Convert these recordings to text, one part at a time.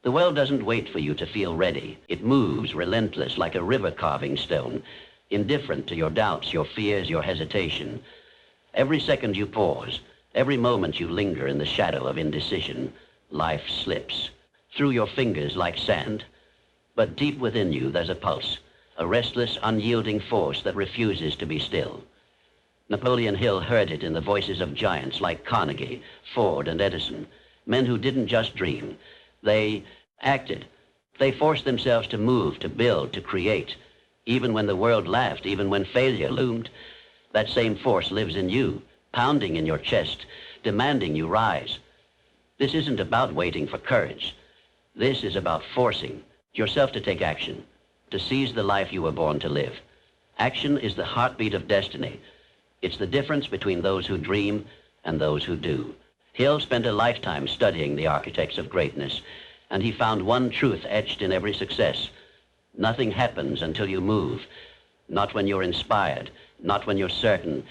The world doesn't wait for you to feel ready. It moves relentless like a river carving stone, indifferent to your doubts, your fears, your hesitation. Every second you pause, every moment you linger in the shadow of indecision, life slips through your fingers like sand. But deep within you, there's a pulse, a restless, unyielding force that refuses to be still. Napoleon Hill heard it in the voices of giants like Carnegie, Ford, and Edison, men who didn't just dream. They acted. They forced themselves to move, to build, to create. Even when the world laughed, even when failure loomed, that same force lives in you, pounding in your chest, demanding you rise. This isn't about waiting for courage. This is about forcing yourself to take action, to seize the life you were born to live. Action is the heartbeat of destiny. It's the difference between those who dream and those who do. Hill spent a lifetime studying the architects of greatness, and he found one truth etched in every success. Nothing happens until you move. Not when you're inspired, not when you're certain,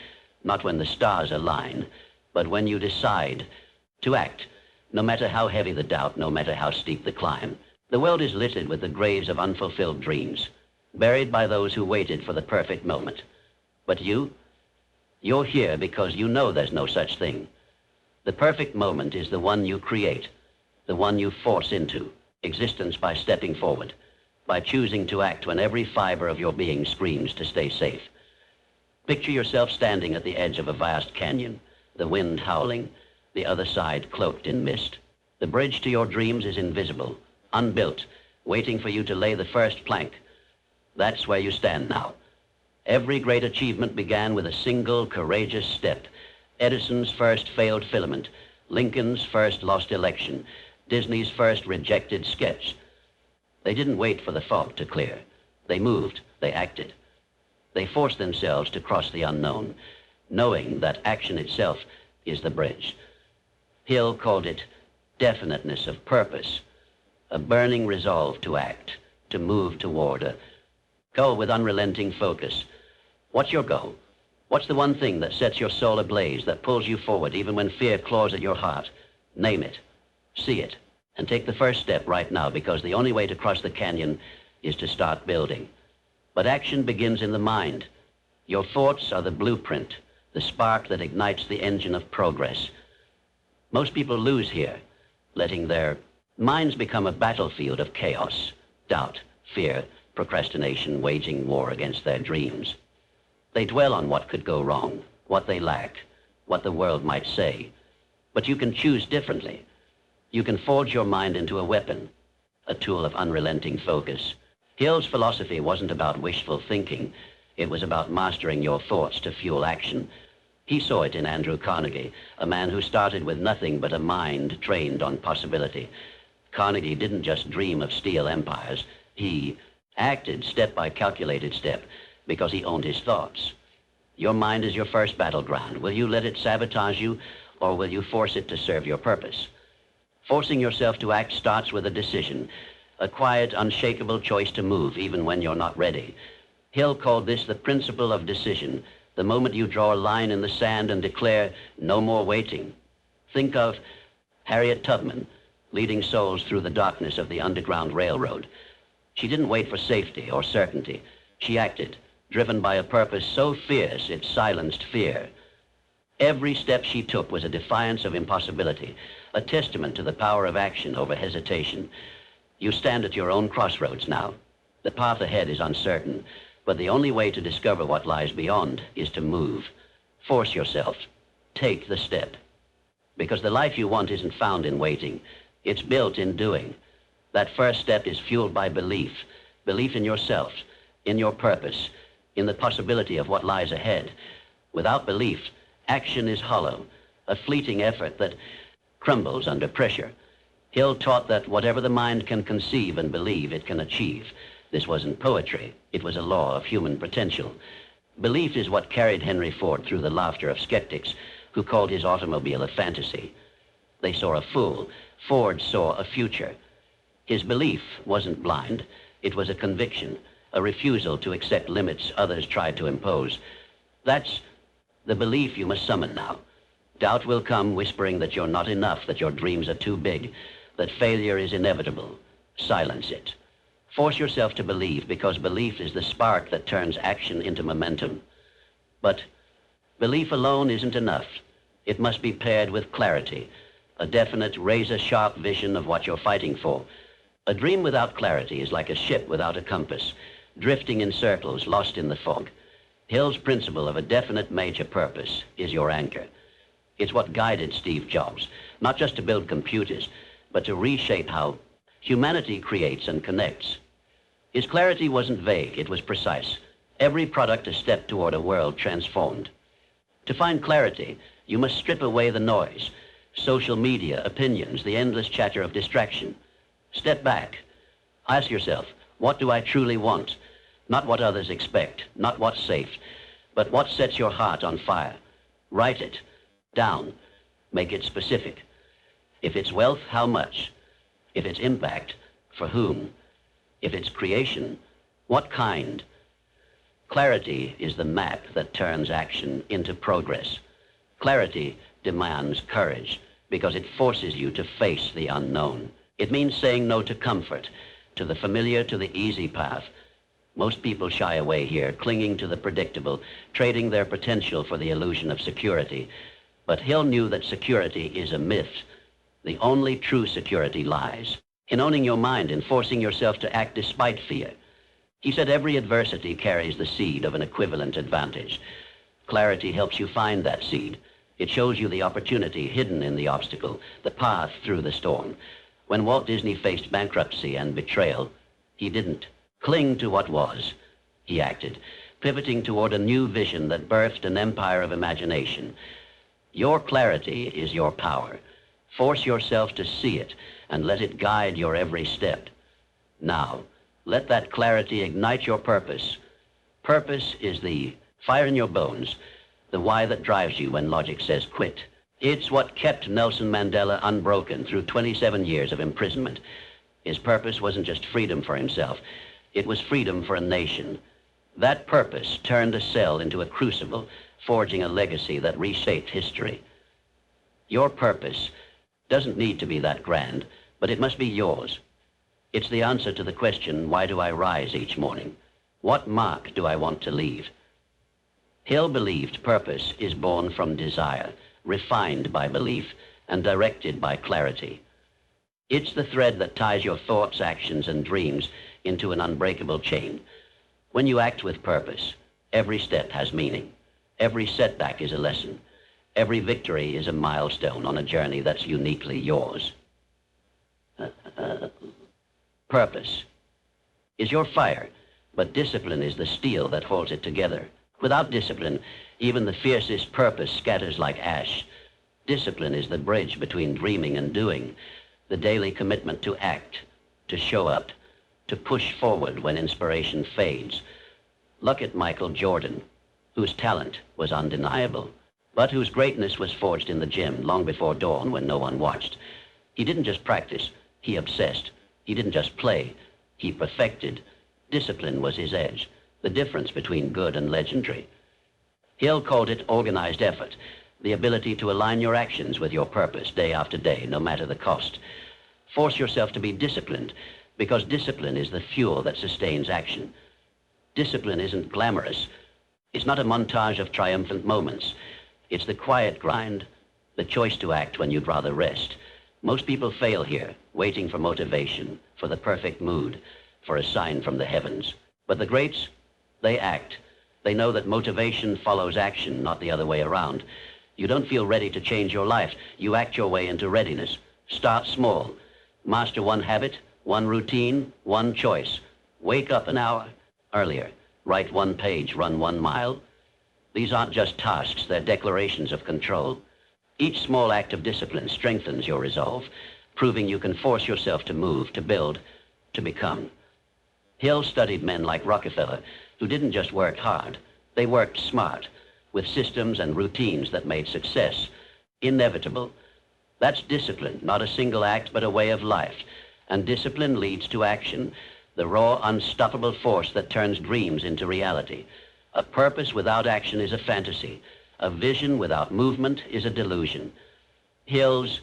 not when the stars align, but when you decide to act, no matter how heavy the doubt, no matter how steep the climb. The world is littered with the graves of unfulfilled dreams, buried by those who waited for the perfect moment. But you're here because you know there's no such thing. The perfect moment is the one you create, the one you force into existence by stepping forward, by choosing to act when every fiber of your being screams to stay safe. Picture yourself standing at the edge of a vast canyon, the wind howling, the other side cloaked in mist. The bridge to your dreams is invisible, unbuilt, waiting for you to lay the first plank. That's where you stand now. Every great achievement began with a single courageous step. Edison's first failed filament, Lincoln's first lost election, Disney's first rejected sketch. They didn't wait for the fog to clear. They moved, they acted. They forced themselves to cross the unknown, knowing that action itself is the bridge. Hill called it definiteness of purpose, a burning resolve to act, to move toward a goal with unrelenting focus. What's your goal? What's the one thing that sets your soul ablaze, that pulls you forward even when fear claws at your heart? Name it, see it, and take the first step right now, because the only way to cross the canyon is to start building. But action begins in the mind. Your thoughts are the blueprint, the spark that ignites the engine of progress. Most people lose here, letting their minds become a battlefield of chaos, doubt, fear, procrastination, waging war against their dreams. They dwell on what could go wrong, what they lack, what the world might say. But you can choose differently. You can forge your mind into a weapon, a tool of unrelenting focus. Hill's philosophy wasn't about wishful thinking. It was about mastering your thoughts to fuel action. He saw it in Andrew Carnegie, a man who started with nothing but a mind trained on possibility. Carnegie didn't just dream of steel empires. He acted step by calculated step, because he owned his thoughts. Your mind is your first battleground. Will you let it sabotage you, or will you force it to serve your purpose? Forcing yourself to act starts with a decision, a quiet, unshakable choice to move even when you're not ready. Hill called this the principle of decision, the moment you draw a line in the sand and declare, no more waiting. Think of Harriet Tubman, leading souls through the darkness of the Underground Railroad. She didn't wait for safety or certainty. She acted, driven by a purpose so fierce it silenced fear. Every step she took was a defiance of impossibility, a testament to the power of action over hesitation. You stand at your own crossroads now. The path ahead is uncertain, but the only way to discover what lies beyond is to move. Force yourself. Take the step. Because the life you want isn't found in waiting. It's built in doing. That first step is fueled by belief. Belief in yourself, in your purpose, in the possibility of what lies ahead. Without belief, action is hollow, a fleeting effort that crumbles under pressure. Hill taught that whatever the mind can conceive and believe, it can achieve. This wasn't poetry. It was a law of human potential. Belief is what carried Henry Ford through the laughter of skeptics who called his automobile a fantasy. They saw a fool. Ford saw a future. His belief wasn't blind. It was a conviction, a refusal to accept limits others tried to impose. That's the belief you must summon now. Doubt will come whispering that you're not enough, that your dreams are too big, that failure is inevitable. Silence it. Force yourself to believe, because belief is the spark that turns action into momentum. But belief alone isn't enough. It must be paired with clarity, a definite, razor-sharp vision of what you're fighting for. A dream without clarity is like a ship without a compass, drifting in circles, lost in the fog. Hill's principle of a definite major purpose is your anchor. It's what guided Steve Jobs, not just to build computers, but to reshape how humanity creates and connects. His clarity wasn't vague, it was precise. Every product a step toward a world transformed. To find clarity, you must strip away the noise, social media, opinions, the endless chatter of distraction. Step back. Ask yourself, what do I truly want? Not what others expect, not what's safe, but what sets your heart on fire. Write it down. Make it specific. If it's wealth, how much? If it's impact, for whom? If it's creation, what kind? Clarity is the map that turns action into progress. Clarity demands courage because it forces you to face the unknown. It means saying no to comfort, to the familiar, to the easy path. Most people shy away here, clinging to the predictable, trading their potential for the illusion of security. But Hill knew that security is a myth. The only true security lies in owning your mind and forcing yourself to act despite fear. He said every adversity carries the seed of an equivalent advantage. Clarity helps you find that seed. It shows you the opportunity hidden in the obstacle, the path through the storm. When Walt Disney faced bankruptcy and betrayal, he didn't cling to what was. He acted, pivoting toward a new vision that birthed an empire of imagination. Your clarity is your power. Force yourself to see it and let it guide your every step. Now, let that clarity ignite your purpose. Purpose is the fire in your bones, the why that drives you when logic says quit. It's what kept Nelson Mandela unbroken through 27 years of imprisonment. His purpose wasn't just freedom for himself. It was freedom for a nation. That purpose turned a cell into a crucible, forging a legacy that reshaped history. Your purpose doesn't need to be that grand, but it must be yours. It's the answer to the question, why do I rise each morning? What mark do I want to leave? Hill believed purpose is born from desire, refined by belief, and directed by clarity. It's the thread that ties your thoughts, actions, and dreams into an unbreakable chain. When you act with purpose, every step has meaning. Every setback is a lesson. Every victory is a milestone on a journey that's uniquely yours. Purpose is your fire, but discipline is the steel that holds it together. Without discipline, even the fiercest purpose scatters like ash. Discipline is the bridge between dreaming and doing, the daily commitment to act, to show up, to push forward when inspiration fades. Look at Michael Jordan, whose talent was undeniable, but whose greatness was forged in the gym long before dawn when no one watched. He didn't just practice, he obsessed. He didn't just play, he perfected. Discipline was his edge, the difference between good and legendary. Hill called it organized effort, the ability to align your actions with your purpose day after day, no matter the cost. Force yourself to be disciplined, because discipline is the fuel that sustains action. Discipline isn't glamorous. It's not a montage of triumphant moments. It's the quiet grind, the choice to act when you'd rather rest. Most people fail here, waiting for motivation, for the perfect mood, for a sign from the heavens. But the greats, they act. They know that motivation follows action, not the other way around. You don't feel ready to change your life. You act your way into readiness. Start small. Master one habit, one routine, one choice. Wake up an hour earlier. Write one page, run 1 mile. These aren't just tasks, they're declarations of control. Each small act of discipline strengthens your resolve, proving you can force yourself to move, to build, to become. Hill studied men like Rockefeller, who didn't just work hard, they worked smart, with systems and routines that made success inevitable. That's discipline, not a single act, but a way of life. And discipline leads to action, the raw, unstoppable force that turns dreams into reality. A purpose without action is a fantasy. A vision without movement is a delusion. Hill's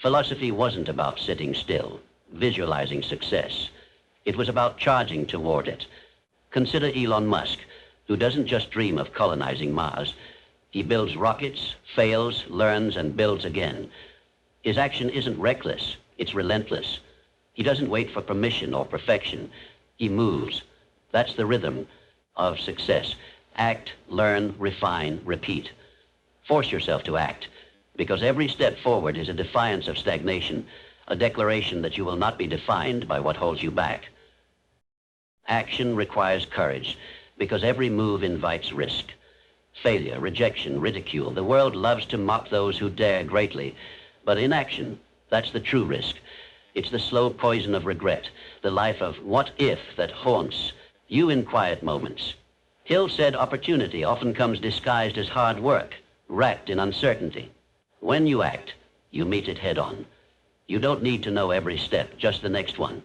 philosophy wasn't about sitting still, visualizing success. It was about charging toward it. Consider Elon Musk, who doesn't just dream of colonizing Mars. He builds rockets, fails, learns, and builds again. His action isn't reckless, it's relentless. He doesn't wait for permission or perfection. He moves. That's the rhythm of success. Act, learn, refine, repeat. Force yourself to act, because every step forward is a defiance of stagnation, a declaration that you will not be defined by what holds you back. Action requires courage, because every move invites risk. Failure, rejection, ridicule. The world loves to mock those who dare greatly, but inaction, that's the true risk. It's the slow poison of regret, the life of what if that haunts you in quiet moments. Hill said opportunity often comes disguised as hard work, wrapped in uncertainty. When you act, you meet it head on. You don't need to know every step, just the next one.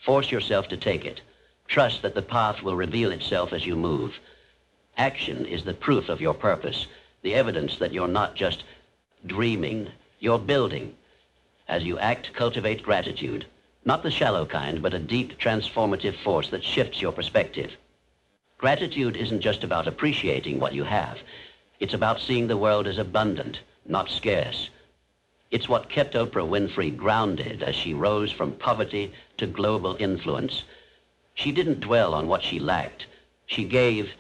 Force yourself to take it. Trust that the path will reveal itself as you move. Action is the proof of your purpose, the evidence that you're not just dreaming, you're building. As you act, cultivate gratitude, not the shallow kind, but a deep, transformative force that shifts your perspective. Gratitude isn't just about appreciating what you have. It's about seeing the world as abundant, not scarce. It's what kept Oprah Winfrey grounded as she rose from poverty to global influence. She didn't dwell on what she lacked. She gave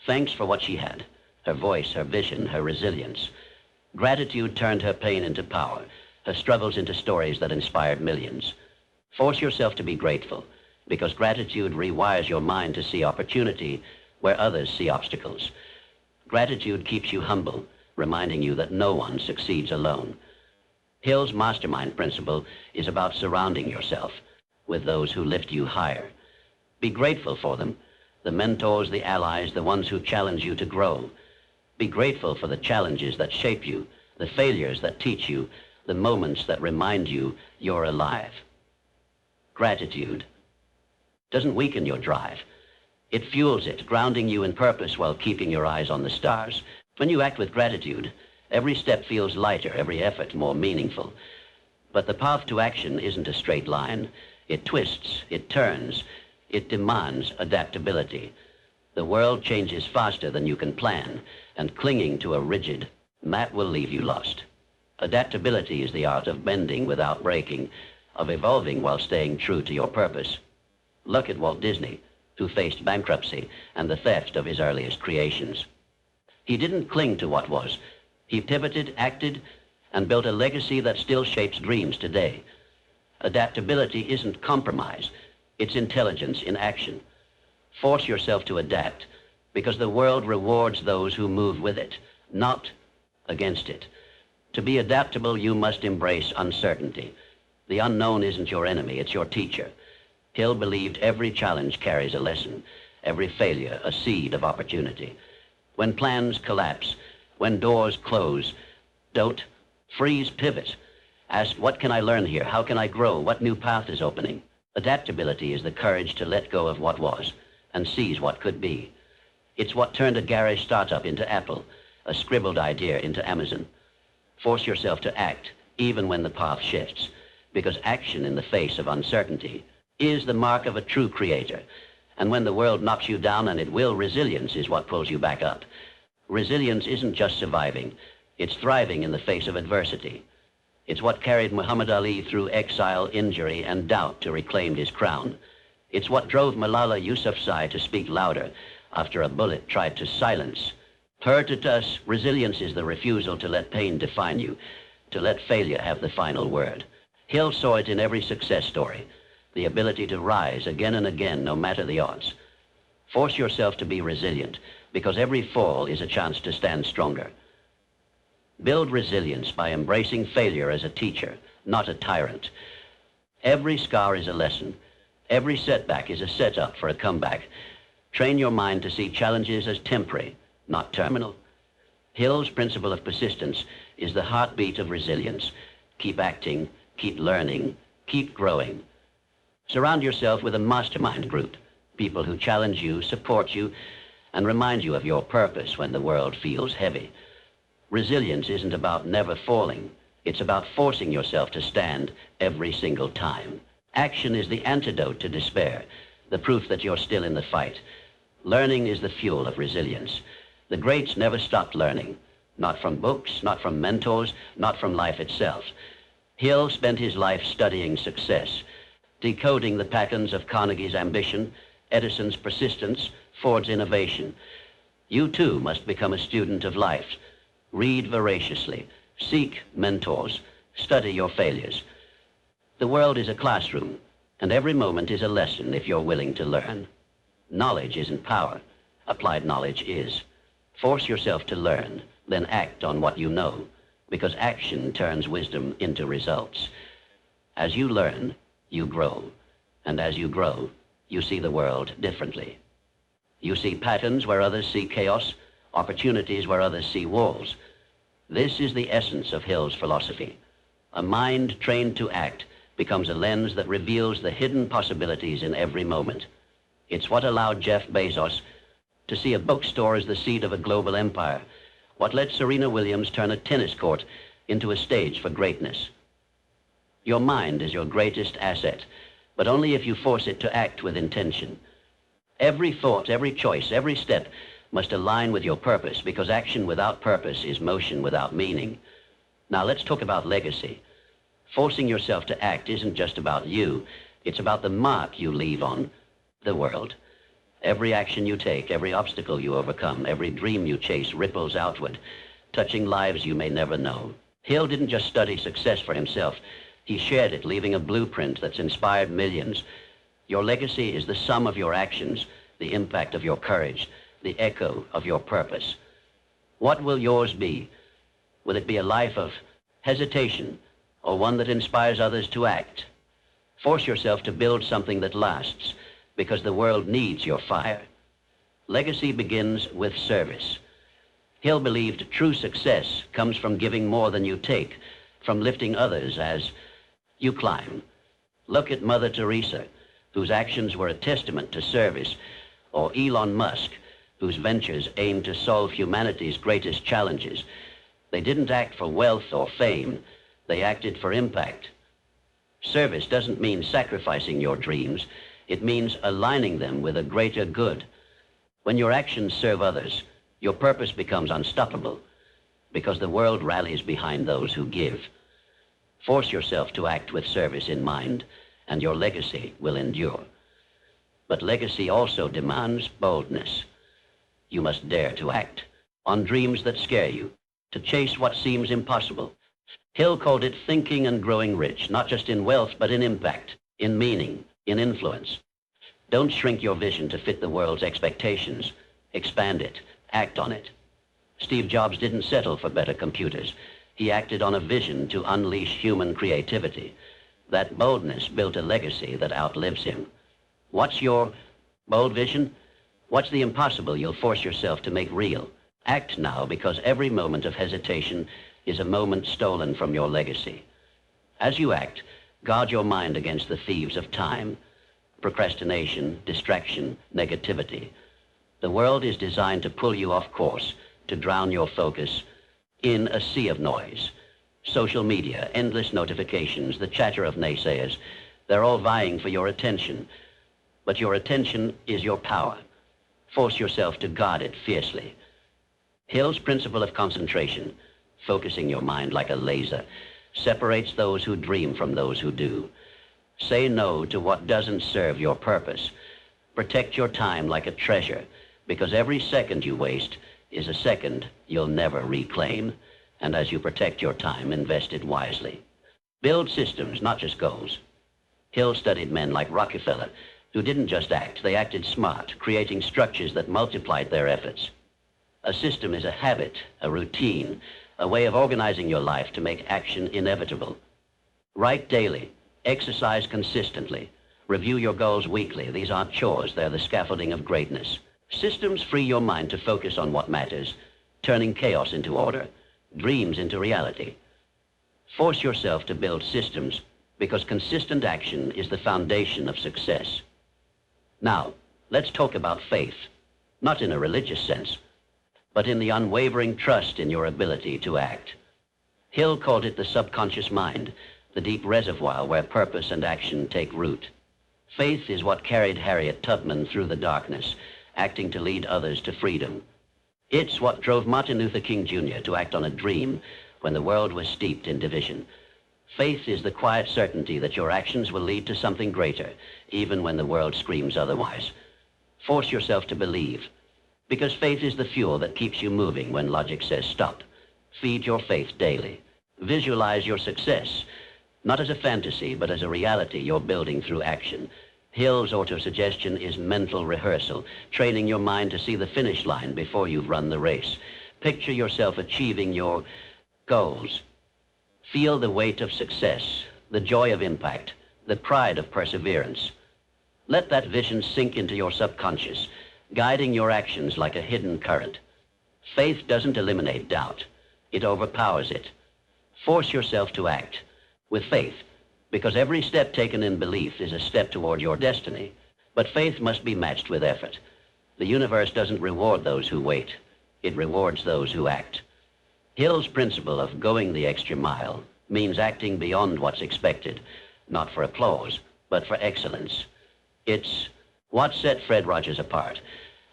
thanks for what she had, her voice, her vision, her resilience. Gratitude turned her pain into power, her struggles into stories that inspired millions. Force yourself to be grateful, because gratitude rewires your mind to see opportunity where others see obstacles. Gratitude keeps you humble, reminding you that no one succeeds alone. Hill's mastermind principle is about surrounding yourself with those who lift you higher. Be grateful for them, the mentors, the allies, the ones who challenge you to grow. Be grateful for the challenges that shape you, the failures that teach you, the moments that remind you you're alive. Gratitude doesn't weaken your drive. It fuels it, grounding you in purpose while keeping your eyes on the stars. When you act with gratitude, every step feels lighter, every effort more meaningful. But the path to action isn't a straight line. It twists, it turns, it demands adaptability. The world changes faster than you can plan, and clinging to a rigid map will leave you lost. Adaptability is the art of bending without breaking, of evolving while staying true to your purpose. Look at Walt Disney, who faced bankruptcy and the theft of his earliest creations. He didn't cling to what was. He pivoted, acted, and built a legacy that still shapes dreams today. Adaptability isn't compromise. It's intelligence in action. Force yourself to adapt, because the world rewards those who move with it, not against it. To be adaptable, you must embrace uncertainty. The unknown isn't your enemy, it's your teacher. Hill believed every challenge carries a lesson, every failure a seed of opportunity. When plans collapse, when doors close, don't freeze, pivot. Ask, what can I learn here? How can I grow? What new path is opening? Adaptability is the courage to let go of what was and seize what could be. It's what turned a garish startup into Apple, a scribbled idea into Amazon. Force yourself to act, even when the path shifts, because action in the face of uncertainty is the mark of a true creator. And when the world knocks you down, and it will, resilience is what pulls you back up. Resilience isn't just surviving, it's thriving in the face of adversity. It's what carried Muhammad Ali through exile, injury, and doubt to reclaim his crown. It's what drove Malala Yousafzai to speak louder after a bullet tried to silence her. To us, resilience is the refusal to let pain define you, to let failure have the final word. Hill saw it in every success story, the ability to rise again and again, no matter the odds. Force yourself to be resilient, because every fall is a chance to stand stronger. Build resilience by embracing failure as a teacher, not a tyrant. Every scar is a lesson. Every setback is a setup for a comeback. Train your mind to see challenges as temporary, not terminal. Hill's principle of persistence is the heartbeat of resilience. Keep acting, keep learning, keep growing. Surround yourself with a mastermind group, people who challenge you, support you, and remind you of your purpose when the world feels heavy. Resilience isn't about never falling. It's about forcing yourself to stand every single time. Action is the antidote to despair, the proof that you're still in the fight. Learning is the fuel of resilience. The greats never stopped learning, not from books, not from mentors, not from life itself. Hill spent his life studying success, decoding the patterns of Carnegie's ambition, Edison's persistence, Ford's innovation. You too must become a student of life. Read voraciously, seek mentors, study your failures. The world is a classroom, and every moment is a lesson if you're willing to learn. Knowledge isn't power. Applied knowledge is. Force yourself to learn, then act on what you know, because action turns wisdom into results. As you learn, you grow, and as you grow, you see the world differently. You see patterns where others see chaos, opportunities where others see walls. This is the essence of Hill's philosophy. A mind trained to act becomes a lens that reveals the hidden possibilities in every moment. It's what allowed Jeff Bezos to see a bookstore as the seed of a global empire, what let Serena Williams turn a tennis court into a stage for greatness. Your mind is your greatest asset, but only if you force it to act with intention. Every thought, every choice, every step must align with your purpose, because action without purpose is motion without meaning. Now let's talk about legacy. Forcing yourself to act isn't just about you. It's about the mark you leave on the world. Every action you take, every obstacle you overcome, every dream you chase ripples outward, touching lives you may never know. Hill didn't just study success for himself. He shared it, leaving a blueprint that's inspired millions. Your legacy is the sum of your actions, the impact of your courage, the echo of your purpose. What will yours be? Will it be a life of hesitation, or one that inspires others to act? Force yourself to build something that lasts, because the world needs your fire. Legacy begins with service. Hill believed true success comes from giving more than you take, from lifting others as you climb. Look at Mother Teresa, whose actions were a testament to service, or Elon Musk, whose ventures aimed to solve humanity's greatest challenges. They didn't act for wealth or fame. They acted for impact. Service doesn't mean sacrificing your dreams. It means aligning them with a greater good. When your actions serve others, your purpose becomes unstoppable, because the world rallies behind those who give. Force yourself to act with service in mind, and your legacy will endure. But legacy also demands boldness. You must dare to act on dreams that scare you, to chase what seems impossible. Hill called it thinking and growing rich, not just in wealth, but in impact, in meaning, in influence. Don't shrink your vision to fit the world's expectations. Expand it. Act on it. Steve Jobs didn't settle for better computers. He acted on a vision to unleash human creativity. That boldness built a legacy that outlives him. What's your bold vision? What's the impossible you'll force yourself to make real? Act now, because every moment of hesitation is a moment stolen from your legacy. As you act, guard your mind against the thieves of time, procrastination, distraction, negativity. The world is designed to pull you off course, to drown your focus in a sea of noise. Social media, endless notifications, the chatter of naysayers, they're all vying for your attention. But your attention is your power. Force yourself to guard it fiercely. Hill's principle of concentration, focusing your mind like a laser, separates those who dream from those who do. Say no to what doesn't serve your purpose. Protect your time like a treasure, because every second you waste is a second you'll never reclaim. And as you protect your time, invest it wisely. Build systems, not just goals. Hill studied men like Rockefeller, who didn't just act, they acted smart, creating structures that multiplied their efforts. A system is a habit, a routine, a way of organizing your life to make action inevitable. Write daily, exercise consistently, review your goals weekly. These aren't chores, they're the scaffolding of greatness. Systems free your mind to focus on what matters, turning chaos into order, dreams into reality. Force yourself to build systems, because consistent action is the foundation of success. Now, let's talk about faith, not in a religious sense, but in the unwavering trust in your ability to act. Hill called it the subconscious mind, the deep reservoir where purpose and action take root. Faith is what carried Harriet Tubman through the darkness, acting to lead others to freedom. It's what drove Martin Luther King Jr. to act on a dream when the world was steeped in division. Faith is the quiet certainty that your actions will lead to something greater, even when the world screams otherwise. Force yourself to believe, because faith is the fuel that keeps you moving when logic says stop. Feed your faith daily. Visualize your success, not as a fantasy, but as a reality you're building through action. Hill's autosuggestion is mental rehearsal, training your mind to see the finish line before you've run the race. Picture yourself achieving your goals. Feel the weight of success, the joy of impact, the pride of perseverance. Let that vision sink into your subconscious, guiding your actions like a hidden current. Faith doesn't eliminate doubt. It overpowers it. Force yourself to act with faith, because every step taken in belief is a step toward your destiny. But faith must be matched with effort. The universe doesn't reward those who wait. It rewards those who act. Hill's principle of going the extra mile means acting beyond what's expected, not for applause, but for excellence. It's what set Fred Rogers apart,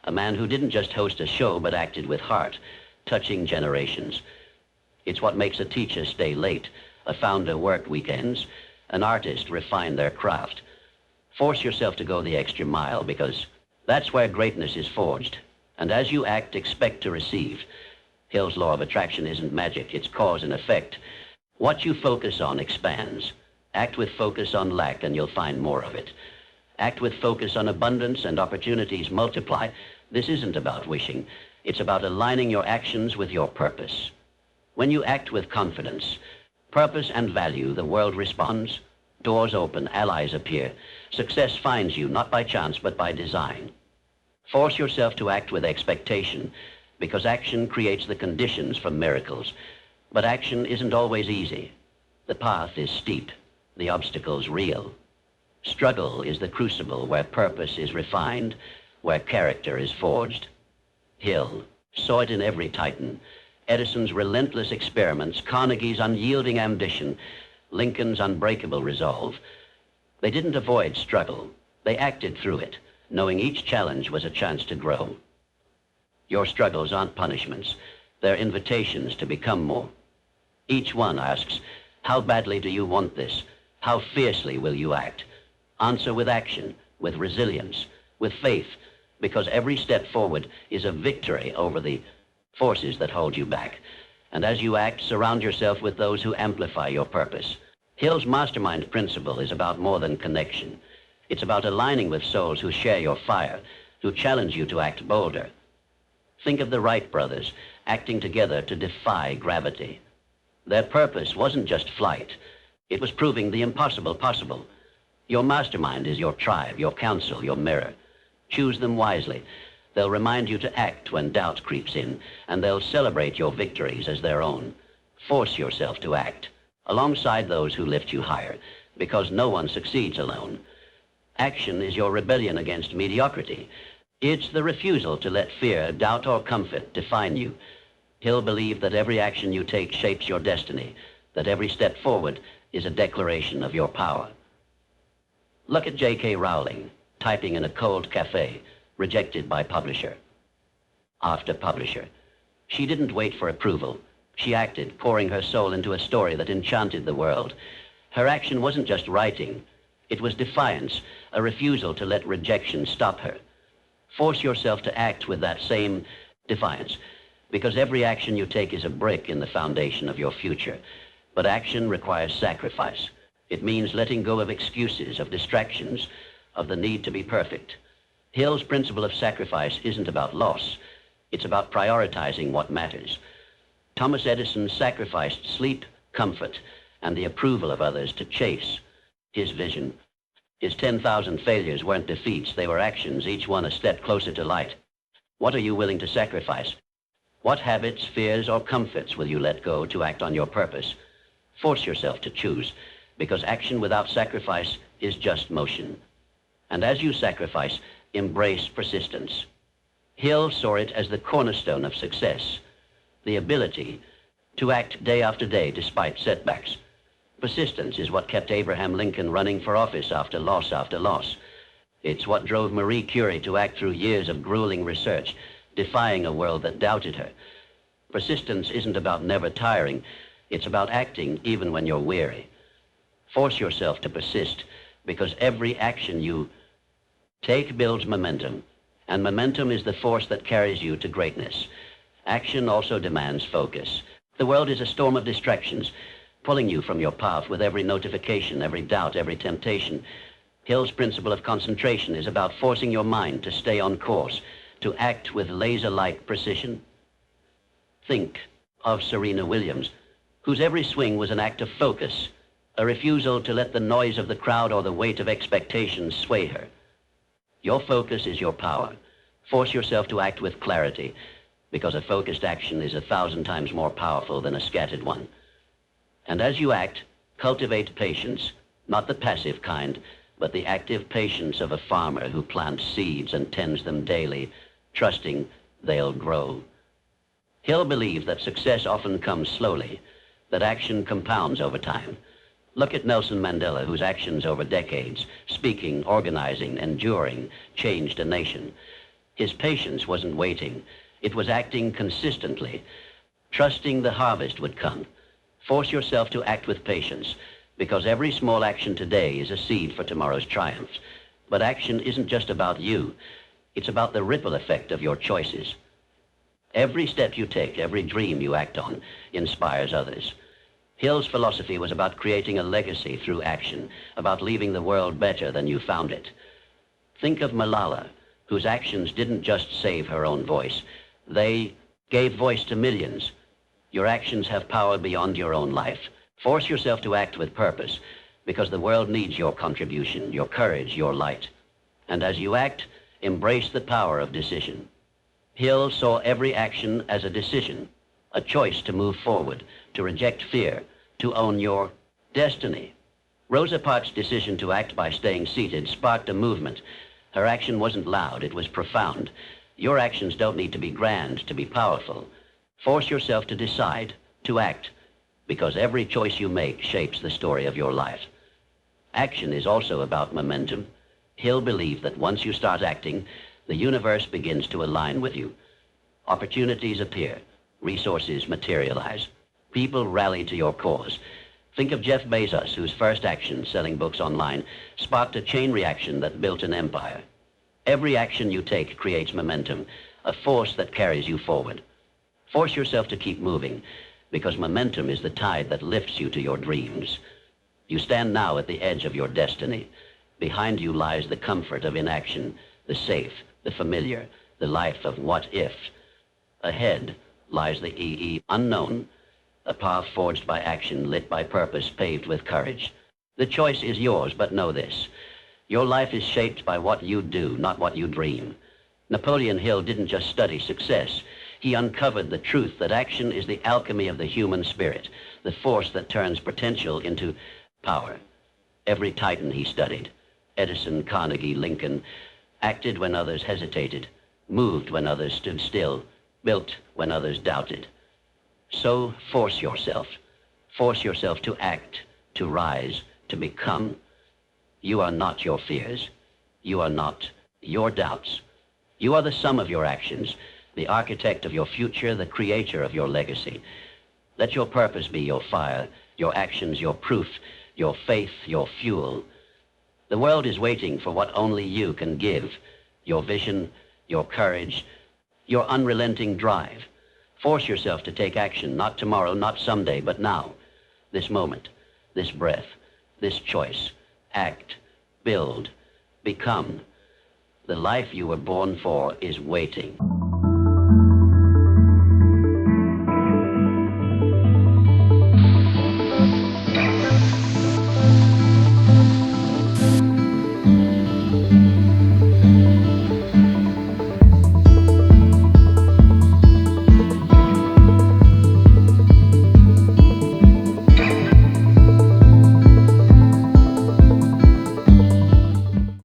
a man who didn't just host a show but acted with heart, touching generations. It's what makes a teacher stay late, a founder work weekends, an artist refine their craft. Force yourself to go the extra mile, because that's where greatness is forged. And as you act, expect to receive. Hill's law of attraction isn't magic, it's cause and effect. What you focus on expands. Act with focus on lack and you'll find more of it. Act with focus on abundance and opportunities multiply. This isn't about wishing. It's about aligning your actions with your purpose. When you act with confidence, purpose and value, the world responds. Doors open, allies appear. Success finds you, not by chance, but by design. Force yourself to act with expectation, because action creates the conditions for miracles. But action isn't always easy. The path is steep, the obstacles real. Struggle is the crucible where purpose is refined, where character is forged. Hill saw it in every titan. Edison's relentless experiments, Carnegie's unyielding ambition, Lincoln's unbreakable resolve. They didn't avoid struggle. They acted through it, knowing each challenge was a chance to grow. Your struggles aren't punishments. They're invitations to become more. Each one asks, how badly do you want this? How fiercely will you act? Answer with action, with resilience, with faith, because every step forward is a victory over the forces that hold you back. And as you act, surround yourself with those who amplify your purpose. Hill's mastermind principle is about more than connection. It's about aligning with souls who share your fire, who challenge you to act bolder. Think of the Wright brothers acting together to defy gravity. Their purpose wasn't just flight. It was proving the impossible possible. Your mastermind is your tribe, your counsel, your mirror. Choose them wisely. They'll remind you to act when doubt creeps in, and they'll celebrate your victories as their own. Force yourself to act, alongside those who lift you higher, because no one succeeds alone. Action is your rebellion against mediocrity. It's the refusal to let fear, doubt, or comfort define you. Hill believed that every action you take shapes your destiny, that every step forward is a declaration of your power. Look at J.K. Rowling, typing in a cold cafe, rejected by publisher after publisher. She didn't wait for approval. She acted, pouring her soul into a story that enchanted the world. Her action wasn't just writing. It was defiance, a refusal to let rejection stop her. Force yourself to act with that same defiance, because every action you take is a brick in the foundation of your future. But action requires sacrifice. It means letting go of excuses, of distractions, of the need to be perfect. Hill's principle of sacrifice isn't about loss. It's about prioritizing what matters. Thomas Edison sacrificed sleep, comfort, and the approval of others to chase his vision. His 10,000 failures weren't defeats, they were actions, each one a step closer to light. What are you willing to sacrifice? What habits, fears, or comforts will you let go to act on your purpose? Force yourself to choose, because action without sacrifice is just motion. And as you sacrifice, embrace persistence. Hill saw it as the cornerstone of success, the ability to act day after day despite setbacks. Persistence is what kept Abraham Lincoln running for office after loss after loss. It's what drove Marie Curie to act through years of grueling research, defying a world that doubted her. Persistence isn't about never tiring. It's about acting even when you're weary. Force yourself to persist, because every action you take builds momentum, and momentum is the force that carries you to greatness. Action also demands focus. The world is a storm of distractions, pulling you from your path with every notification, every doubt, every temptation. Hill's principle of concentration is about forcing your mind to stay on course, to act with laser-like precision. Think of Serena Williams, whose every swing was an act of focus, a refusal to let the noise of the crowd or the weight of expectations sway her. Your focus is your power. Force yourself to act with clarity, because a focused action is 1,000 times more powerful than a scattered one. And as you act, cultivate patience, not the passive kind, but the active patience of a farmer who plants seeds and tends them daily, trusting they'll grow. Hill believed that success often comes slowly, that action compounds over time. Look at Nelson Mandela, whose actions over decades, speaking, organizing, enduring, changed a nation. His patience wasn't waiting. It was acting consistently, trusting the harvest would come. Force yourself to act with patience, because every small action today is a seed for tomorrow's triumphs. But action isn't just about you. It's about the ripple effect of your choices. Every step you take, every dream you act on, inspires others. Hill's philosophy was about creating a legacy through action, about leaving the world better than you found it. Think of Malala, whose actions didn't just save her own voice. They gave voice to millions. Your actions have power beyond your own life. Force yourself to act with purpose, because the world needs your contribution, your courage, your light. And as you act, embrace the power of decision. Hill saw every action as a decision, a choice to move forward, to reject fear, to own your destiny. Rosa Parks' decision to act by staying seated sparked a movement. Her action wasn't loud, it was profound. Your actions don't need to be grand to be powerful. Force yourself to decide, to act, because every choice you make shapes the story of your life. Action is also about momentum. Hill believed that once you start acting, the universe begins to align with you. Opportunities appear. Resources materialize. People rally to your cause. Think of Jeff Bezos, whose first action, selling books online, sparked a chain reaction that built an empire. Every action you take creates momentum, a force that carries you forward. Force yourself to keep moving, because momentum is the tide that lifts you to your dreams. You stand now at the edge of your destiny. Behind you lies the comfort of inaction, the safe, the familiar, the life of what if. Ahead lies the unknown, a path forged by action, lit by purpose, paved with courage. The choice is yours, but know this. Your life is shaped by what you do, not what you dream. Napoleon Hill didn't just study success. He uncovered the truth that action is the alchemy of the human spirit, the force that turns potential into power. Every titan he studied, Edison, Carnegie, Lincoln, acted when others hesitated, moved when others stood still, built when others doubted. So force yourself. Force yourself to act, to rise, to become. You are not your fears. You are not your doubts. You are the sum of your actions, the architect of your future, the creator of your legacy. Let your purpose be your fire, your actions your proof, your faith your fuel. The world is waiting for what only you can give, your vision, your courage, your unrelenting drive. Force yourself to take action, not tomorrow, not someday, but now. This moment, this breath, this choice. Act, build, become. The life you were born for is waiting.